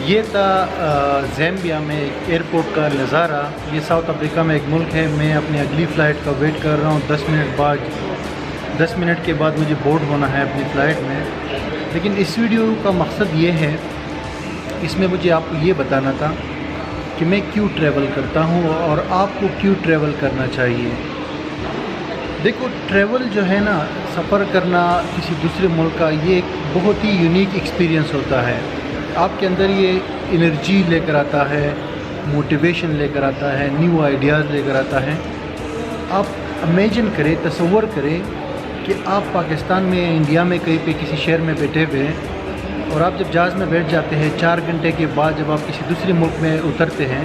یہ تھا زیمبیا میں ایک ایئرپورٹ کا نظارہ۔ یہ ساؤتھ افریقہ میں ایک ملک ہے۔ میں اپنی اگلی فلائٹ کا ویٹ کر رہا ہوں 10 منٹ کے بعد مجھے بورڈ ہونا ہے اپنی فلائٹ میں۔ لیکن اس ویڈیو کا مقصد یہ ہے، اس میں مجھے آپ کو یہ بتانا تھا کہ میں کیوں ٹریول کرتا ہوں اور آپ کو کیوں ٹریول کرنا چاہیے۔ دیکھو، ٹریول جو ہے نا، سفر کرنا کسی دوسرے ملک کا، یہ ایک بہت ہی یونیک ایکسپیرینس ہوتا ہے۔ آپ کے اندر یہ انرجی لے کر آتا ہے، موٹیویشن لے کر آتا ہے، نیو آئیڈیاز لے کر آتا ہے۔ آپ امیجن کریں، تصور کریں کہ آپ پاکستان میں، انڈیا میں کہیں پہ کسی شہر میں بیٹھے ہوئے ہیں، اور آپ جب جہاز میں بیٹھ جاتے ہیں 4 گھنٹے کے بعد جب آپ کسی دوسرے ملک میں اترتے ہیں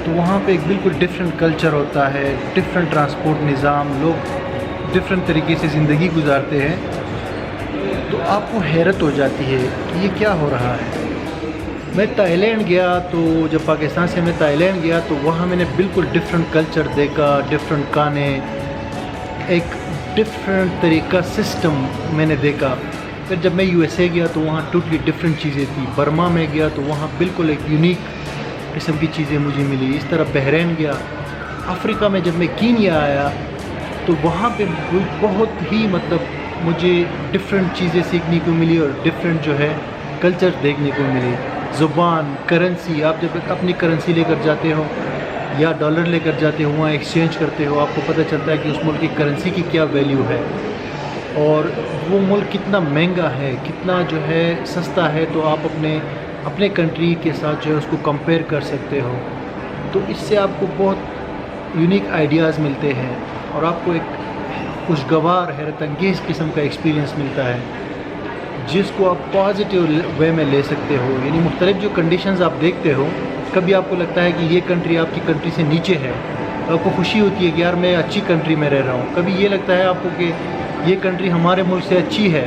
تو وہاں پہ ایک بالکل ڈفرینٹ کلچر ہوتا ہے، ڈفرینٹ ٹرانسپورٹ نظام، لوگ ڈفرینٹ طریقے سے زندگی گزارتے ہیں۔ تو آپ کو حیرت ہو جاتی ہے کہ یہ کیا ہو رہا ہے۔ میں تائی لینڈ گیا، تو جب پاکستان سے میں تائی لینڈ گیا تو وہاں میں نے بالکل ڈفرینٹ کلچر دیکھا، ڈفرینٹ کھانے، ایک ڈفرینٹ طریقہ سسٹم میں نے دیکھا۔ پھر جب میں USA گیا تو وہاں ٹوٹلی ڈفرینٹ چیزیں تھیں۔ برما میں گیا تو وہاں بالکل ایک یونیک قسم کی چیزیں مجھے ملی۔ اس طرح بحرین گیا۔ افریقہ میں جب میں کینیا آیا تو وہاں پہ بہت ہی مجھے ڈفرینٹ چیزیں سیکھنے کو ملی اور ڈفرینٹ جو ہے کلچر دیکھنے کو ملی۔ زبان، کرنسی، آپ جب اپنی کرنسی لے کر جاتے ہو یا ڈالر لے کر جاتے ہو، وہاں ایکسچینج کرتے ہو، آپ کو پتہ چلتا ہے کہ اس ملک کی کرنسی کی کیا ویلیو ہے اور وہ ملک کتنا مہنگا ہے، کتنا جو ہے سستا ہے۔ تو آپ اپنے کنٹری کے ساتھ جو ہے اس کو کمپیئر کر سکتے ہو۔ تو اس سے آپ کو بہت یونیک آئیڈیاز ملتے ہیں اور آپ کو ایک خوشگوار، حیرت انگیز قسم کا ایکسپیرینس ملتا ہے جس کو آپ پازیٹیو وے میں لے سکتے ہو۔ یعنی مختلف جو کنڈیشنز آپ دیکھتے ہو، کبھی آپ کو لگتا ہے کہ یہ کنٹری آپ کی کنٹری سے نیچے ہے، آپ کو خوشی ہوتی ہے کہ یار میں اچھی کنٹری میں رہ رہا ہوں۔ کبھی یہ لگتا ہے آپ کو کہ یہ کنٹری ہمارے ملک سے اچھی ہے،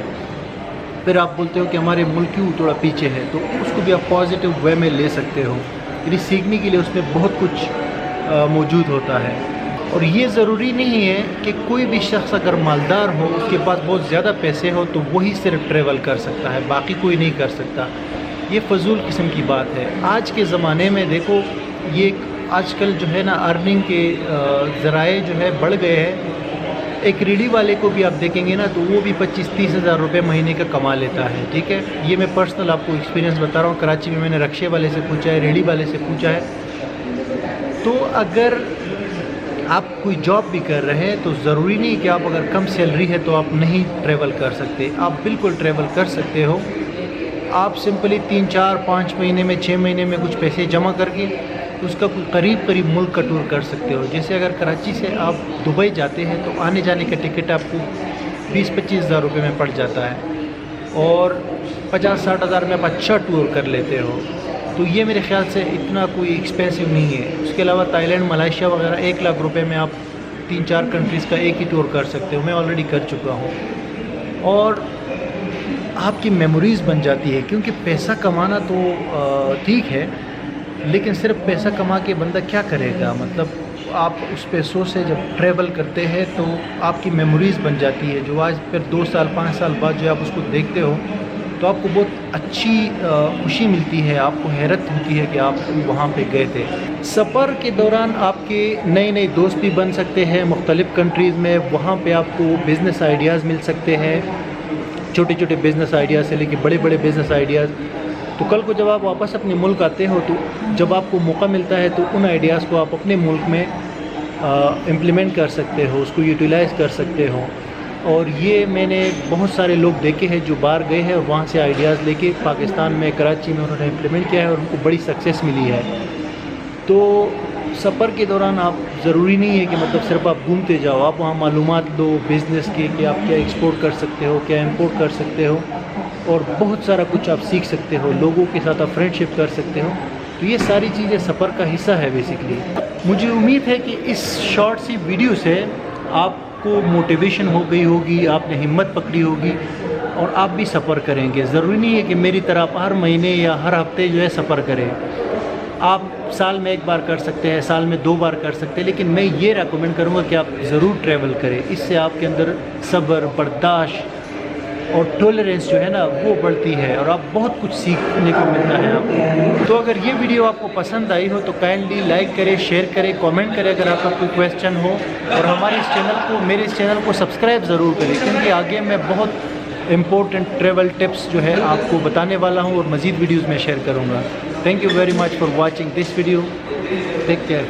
پھر آپ بولتے ہو کہ ہمارے ملک کیوں تھوڑا پیچھے ہے۔ تو اس کو بھی آپ پازیٹیو وے میں لے سکتے ہو۔ یعنی سیکھنے کے لیے اس میں بہت کچھ موجود ہوتا ہے۔ اور یہ ضروری نہیں ہے کہ کوئی بھی شخص اگر مالدار ہو، اس کے پاس بہت زیادہ پیسے ہو، تو وہی صرف ٹریول کر سکتا ہے، باقی کوئی نہیں کر سکتا۔ یہ فضول قسم کی بات ہے۔ آج کے زمانے میں دیکھو، یہ آج کل جو ہے نا ارننگ کے ذرائع جو ہے بڑھ گئے ہیں۔ ایک ریڑھی والے کو بھی آپ دیکھیں گے نا تو وہ بھی 25-30 ہزار روپے مہینے کا کما لیتا ہے، ٹھیک ہے۔ یہ میں پرسنل آپ کو ایکسپیرینس بتا رہا ہوں۔ کراچی میں نے رکشے والے سے پوچھا ہے، ریڑھی والے سے پوچھا ہے۔ تو اگر آپ کوئی جاب بھی کر رہے ہیں تو ضروری نہیں کہ آپ اگر کم سیلری ہے تو آپ نہیں ٹریول کر سکتے۔ آپ بالکل ٹریول کر سکتے ہو۔ آپ سمپلی 3-4-5 مہینے میں، 6 مہینے میں کچھ پیسے جمع کر کے اس کا کوئی قریب ملک کا ٹور کر سکتے ہو۔ جیسے اگر کراچی سے آپ دبئی جاتے ہیں تو آنے جانے کا ٹکٹ آپ کو 20-25 ہزار روپے میں پڑ جاتا ہے اور 50-60 ہزار میں آپ اچھا ٹور کر لیتے ہو۔ تو یہ میرے خیال سے اتنا کوئی ایکسپینسو نہیں ہے۔ اس کے علاوہ تائی لینڈ، ملائیشیا وغیرہ 1 لاکھ روپے میں آپ 3-4 کنٹریز کا ایک ہی ٹور کر سکتے ہو۔ میں آلریڈی کر چکا ہوں اور آپ کی میموریز بن جاتی ہے۔ کیونکہ پیسہ کمانا تو ٹھیک ہے، لیکن صرف پیسہ کما کے بندہ کیا کرے گا؟ آپ اس پیسوں سے جب ٹریول کرتے ہیں تو آپ کی میموریز بن جاتی ہے، جو آج پھر 2 سال 5 سال بعد جو آپ اس کو دیکھتے ہو تو آپ کو بہت اچھی خوشی ملتی ہے، آپ کو حیرت ہوتی ہے کہ آپ وہاں پہ گئے تھے۔ سفر کے دوران آپ کے نئے دوست بھی بن سکتے ہیں مختلف کنٹریز میں۔ وہاں پہ آپ کو بزنس آئیڈیاز مل سکتے ہیں، چھوٹے چھوٹے بزنس آئیڈیاز سے لے کے بڑے بڑے بزنس آئیڈیاز۔ تو کل کو جب آپ واپس اپنے ملک آتے ہو تو جب آپ کو موقع ملتا ہے تو ان آئیڈیاز کو آپ اپنے ملک میں امپلیمنٹ کر سکتے ہو، اس کو یوٹیلائز کر سکتے ہو۔ اور یہ میں نے بہت سارے لوگ دیکھے ہیں جو باہر گئے ہیں اور وہاں سے آئیڈیاز لے کے پاکستان میں، کراچی میں انہوں نے امپلیمنٹ کیا ہے اور ان کو بڑی سکسیس ملی ہے۔ تو سفر کے دوران آپ ضروری نہیں ہے کہ صرف آپ گھومتے جاؤ، آپ وہاں معلومات لو بزنس کے کہ آپ کیا ایکسپورٹ کر سکتے ہو، کیا امپورٹ کر سکتے ہو، اور بہت سارا کچھ آپ سیکھ سکتے ہو، لوگوں کے ساتھ آپ فرینڈ شپ کر سکتے ہو۔ تو یہ ساری چیزیں سفر کا حصہ ہے بیسکلی۔ مجھے امید ہے کہ اس شارٹ سی ویڈیو سے آپ کو موٹیویشن ہو گئی ہوگی، آپ نے ہمت پکڑی ہوگی اور آپ بھی سفر کریں گے۔ ضروری نہیں ہے کہ میری طرح آپ ہر مہینے یا ہر ہفتے جو ہے سفر کریں۔ آپ سال میں 1 بار کر سکتے ہیں، سال میں 2 بار کر سکتے ہیں، لیکن میں یہ ریکمینڈ کروں گا کہ آپ ضرور ٹریول کریں۔ اس سے آپ کے اندر صبر، برداشت اور ٹولرنس جو ہے نا وہ بڑھتی ہے اور آپ بہت کچھ سیکھنے کو ملتا ہے آپ کو. تو اگر یہ ویڈیو آپ کو پسند آئی ہو تو کائنڈلی لائک کرے، شیئر کرے، کامنٹ کرے اگر آپ کا کوئی کویسچن ہو، اور میرے اس چینل کو سبسکرائب ضرور کریں، کیونکہ آگے میں بہت امپورٹنٹ ٹریول ٹپس جو ہے آپ کو بتانے والا ہوں اور مزید ویڈیوز میں شیئر کروں گا. Thank you very much for watching this video. Take care.